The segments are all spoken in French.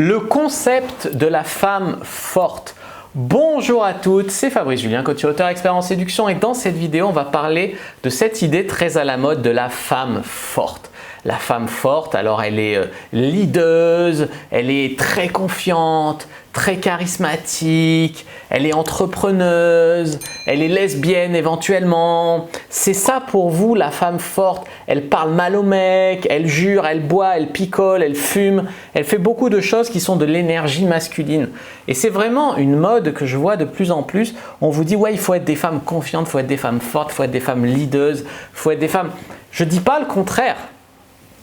Le concept de la femme forte. Bonjour à toutes, c'est Fabrice Julien, coach et auteur expert en séduction, et dans cette vidéo, on va parler de cette idée très à la mode de la femme forte. La femme forte, alors elle est leaduse, elle est très confiante, très charismatique, elle est entrepreneuse, elle est lesbienne éventuellement. C'est ça pour vous la femme forte. Elle parle mal au mec, elle jure, elle boit, elle picole, elle fume, elle fait beaucoup de choses qui sont de l'énergie masculine. Et c'est vraiment une mode que je vois de plus en plus. On vous dit ouais, il faut être des femmes confiantes, il faut être des femmes fortes, il faut être des femmes leaders, il faut être des femmes… Je ne dis pas le contraire.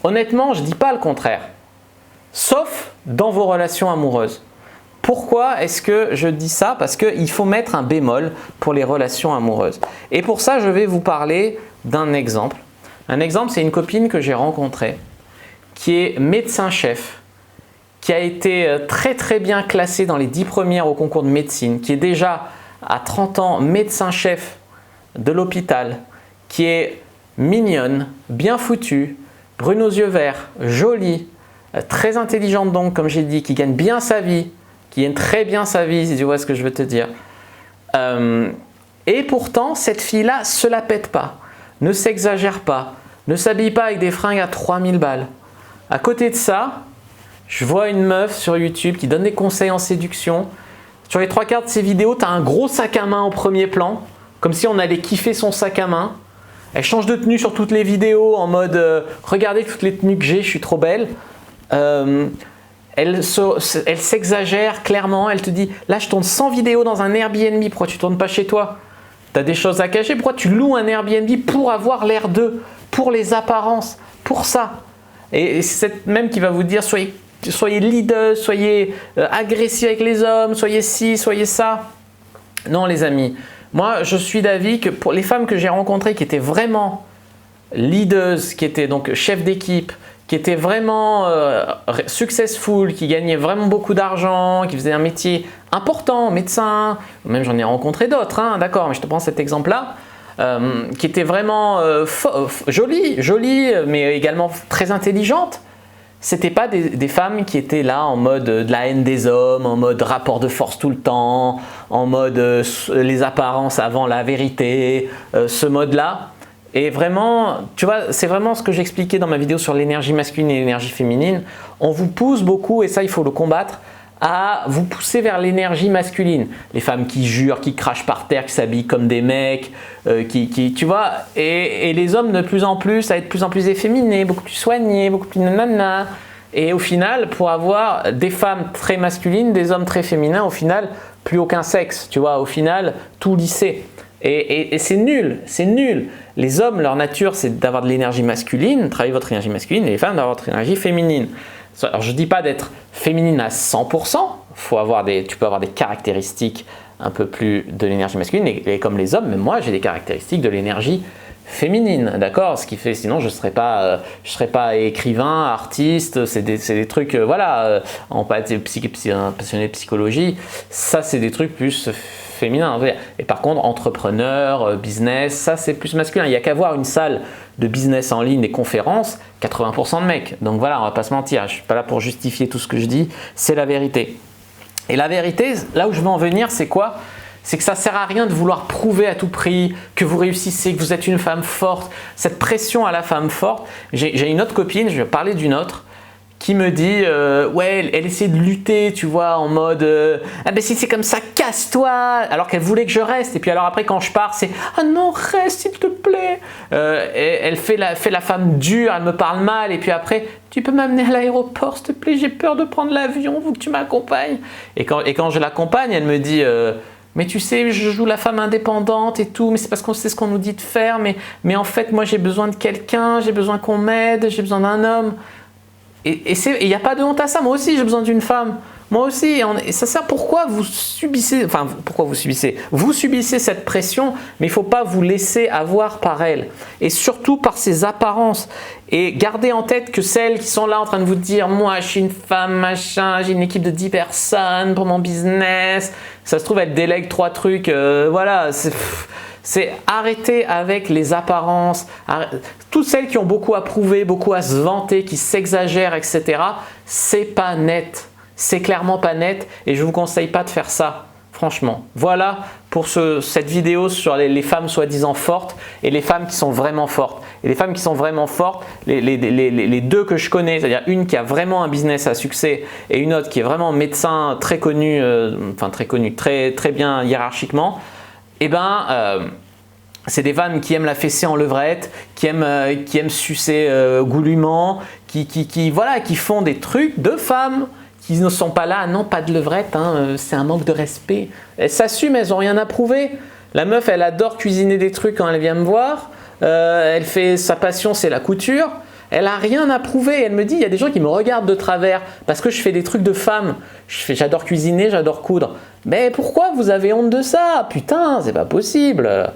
Honnêtement, je ne dis pas le contraire, sauf dans vos relations amoureuses. Pourquoi est-ce que je dis ça? Parce qu'il faut mettre un bémol pour les relations amoureuses. Et pour ça, je vais vous parler d'un exemple. Un exemple, c'est une copine que j'ai rencontrée qui est médecin-chef, qui a été très bien classée dans les 10 premières au concours de médecine, qui est déjà à 30 ans médecin-chef de l'hôpital, qui est mignonne, bien foutue, brune aux yeux verts, jolie, très intelligente donc, comme j'ai dit, qui gagne bien sa vie, qui gagne très bien sa vie, si tu vois ce que je veux te dire. Et pourtant, cette fille-là se la pète pas, ne s'exagère pas, ne s'habille pas avec des fringues à 3000 balles. À côté de ça, je vois une meuf sur YouTube qui donne des conseils en séduction. Sur les 3/4 de ses vidéos, tu as un gros sac à main au premier plan, comme si on allait kiffer son sac à main. Elle change de tenue sur toutes les vidéos en mode regardez toutes les tenues que j'ai, je suis trop belle. Elle s'exagère clairement, elle te dit là je tourne 100 vidéos dans un Airbnb, pourquoi tu ne tournes pas chez toi? Tu as des choses à cacher, pourquoi tu loues un Airbnb? Pour avoir l'air d'eux, pour les apparences, pour ça. Et c'est cette même qui va vous dire soyez leader, soyez agressif avec les hommes, soyez ci, soyez ça. Non les amis. Moi, je suis d'avis que pour les femmes que j'ai rencontrées qui étaient vraiment leaders, qui étaient donc chefs d'équipe, qui étaient vraiment successful, qui gagnaient vraiment beaucoup d'argent, qui faisaient un métier important, médecin, même j'en ai rencontré d'autres, hein, d'accord, mais je te prends cet exemple-là, qui étaient vraiment jolies, mais également très intelligentes. C'était pas des femmes qui étaient là en mode de la haine des hommes, en mode rapport de force tout le temps, en mode les apparences avant la vérité, ce mode-là. Et vraiment, tu vois, c'est vraiment ce que j'expliquais dans ma vidéo sur l'énergie masculine et l'énergie féminine. On vous pousse beaucoup, et ça il faut le combattre, à vous pousser vers l'énergie masculine. Les femmes qui jurent, qui crachent par terre, qui s'habillent comme des mecs, tu vois, et les hommes de plus en plus à être de plus en plus efféminés, beaucoup plus soignés, beaucoup plus nanana. Et au final, pour avoir des femmes très masculines, des hommes très féminins, au final, plus aucun sexe, tu vois, au final, tout lissé. Et c'est nul, c'est nul. Les hommes, leur nature, c'est d'avoir de l'énergie masculine, travailler votre énergie masculine, et les femmes d'avoir votre énergie féminine. Alors, je ne dis pas d'être féminine à 100%, tu peux avoir des caractéristiques un peu plus de l'énergie masculine, et comme les hommes, même moi, j'ai des caractéristiques de l'énergie féminine, d'accord? Ce qui fait, sinon, je ne serais pas écrivain, artiste, c'est des trucs, voilà, en pas être passionné de psychologie, ça, c'est des trucs plus féminins. Et par contre, entrepreneur, business, ça, c'est plus masculin. Il n'y a qu'à voir une salle de business en ligne, des conférences, 80% de mecs. Donc voilà, on va pas se mentir, je ne suis pas là pour justifier tout ce que je dis, c'est la vérité. Et la vérité, là où je veux en venir, c'est quoi? C'est que ça ne sert à rien de vouloir prouver à tout prix que vous réussissez, que vous êtes une femme forte. Cette pression à la femme forte. J'ai une autre copine, je vais parler d'une autre, qui me dit ouais, elle essaie de lutter, tu vois, en mode ah ben si c'est comme ça, casse-toi, alors qu'elle voulait que je reste. Et puis alors après quand je pars, c'est ah non, reste s'il te plaît. Et elle fait la femme dure, elle me parle mal, et puis après tu peux m'amener à l'aéroport s'il te plaît, j'ai peur de prendre l'avion, faut que tu m'accompagnes. Et quand je l'accompagne, elle me dit mais tu sais, je joue la femme indépendante et tout, mais c'est parce qu'on sait ce qu'on nous dit de faire, mais en fait moi j'ai besoin de quelqu'un, j'ai besoin qu'on m'aide, j'ai besoin d'un homme. Et il n'y a pas de honte à ça, moi aussi j'ai besoin d'une femme, moi aussi, et ça sert, pourquoi vous subissez cette pression, mais il ne faut pas vous laisser avoir par elle, et surtout par ses apparences, et gardez en tête que celles qui sont là en train de vous dire moi je suis une femme, machin, j'ai une équipe de 10 personnes pour mon business, ça se trouve elle délègue 3 trucs, voilà, c'est arrêter avec les apparences. Toutes celles qui ont beaucoup à prouver, beaucoup à se vanter, qui s'exagèrent, etc. C'est pas net. c'est clairement pas net et je ne vous conseille pas de faire ça. Franchement, voilà pour cette vidéo sur les femmes soi-disant fortes et les femmes qui sont vraiment fortes. Et les femmes qui sont vraiment fortes, les deux que je connais, c'est-à-dire une qui a vraiment un business à succès et une autre qui est vraiment médecin très connu, très bien hiérarchiquement, eh ben, c'est des femmes qui aiment la fessée en levrette, qui aiment sucer goulûment, qui font des trucs de femmes. Qui ne sont pas là, non pas de levrette, hein, c'est un manque de respect. Elles s'assument, elles n'ont rien à prouver. La meuf, elle adore cuisiner des trucs quand elle vient me voir. Sa passion, c'est la couture. Elle n'a rien à prouver. Elle me dit, il y a des gens qui me regardent de travers parce que je fais des trucs de femme. J'adore cuisiner, j'adore coudre. Mais pourquoi vous avez honte de ça? Putain, c'est pas possible.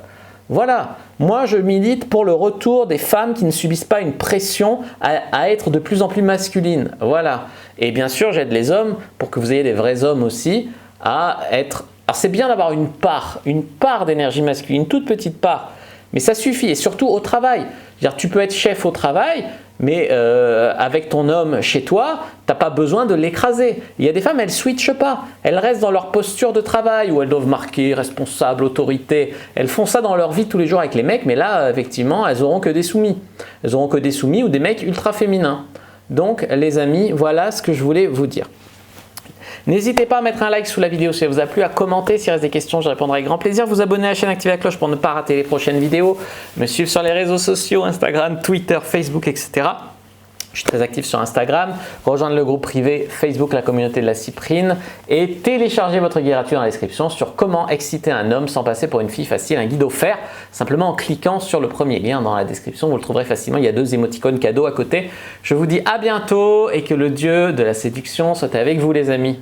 Voilà, moi je milite pour le retour des femmes qui ne subissent pas une pression à être de plus en plus masculines. Voilà. Et bien sûr, j'aide les hommes pour que vous ayez des vrais hommes aussi à être… Alors c'est bien d'avoir une part d'énergie masculine, une toute petite part, mais ça suffit. Et surtout au travail. C'est-à-dire, tu peux être chef au travail, mais avec ton homme chez toi, tu n'as pas besoin de l'écraser. Il y a des femmes, elles ne switchent pas. Elles restent dans leur posture de travail où elles doivent marquer responsable, autorité. Elles font ça dans leur vie tous les jours avec les mecs, mais là, effectivement, elles n'auront que des soumis. Elles n'auront que des soumis ou des mecs ultra féminins. Donc, les amis, voilà ce que je voulais vous dire. N'hésitez pas à mettre un like sous la vidéo si elle vous a plu, à commenter s'il reste des questions, je répondrai avec grand plaisir. Vous abonner à la chaîne, activer la cloche pour ne pas rater les prochaines vidéos. Me suivre sur les réseaux sociaux, Instagram, Twitter, Facebook, etc. Je suis très actif sur Instagram. Rejoindre le groupe privé Facebook, la communauté de la cyprine. Et téléchargez votre guide gratuit dans la description sur comment exciter un homme sans passer pour une fille facile. Un guide offert simplement en cliquant sur le premier lien dans la description. Vous le trouverez facilement. Il y a 2 émoticônes cadeaux à côté. Je vous dis à bientôt et que le dieu de la séduction soit avec vous les amis.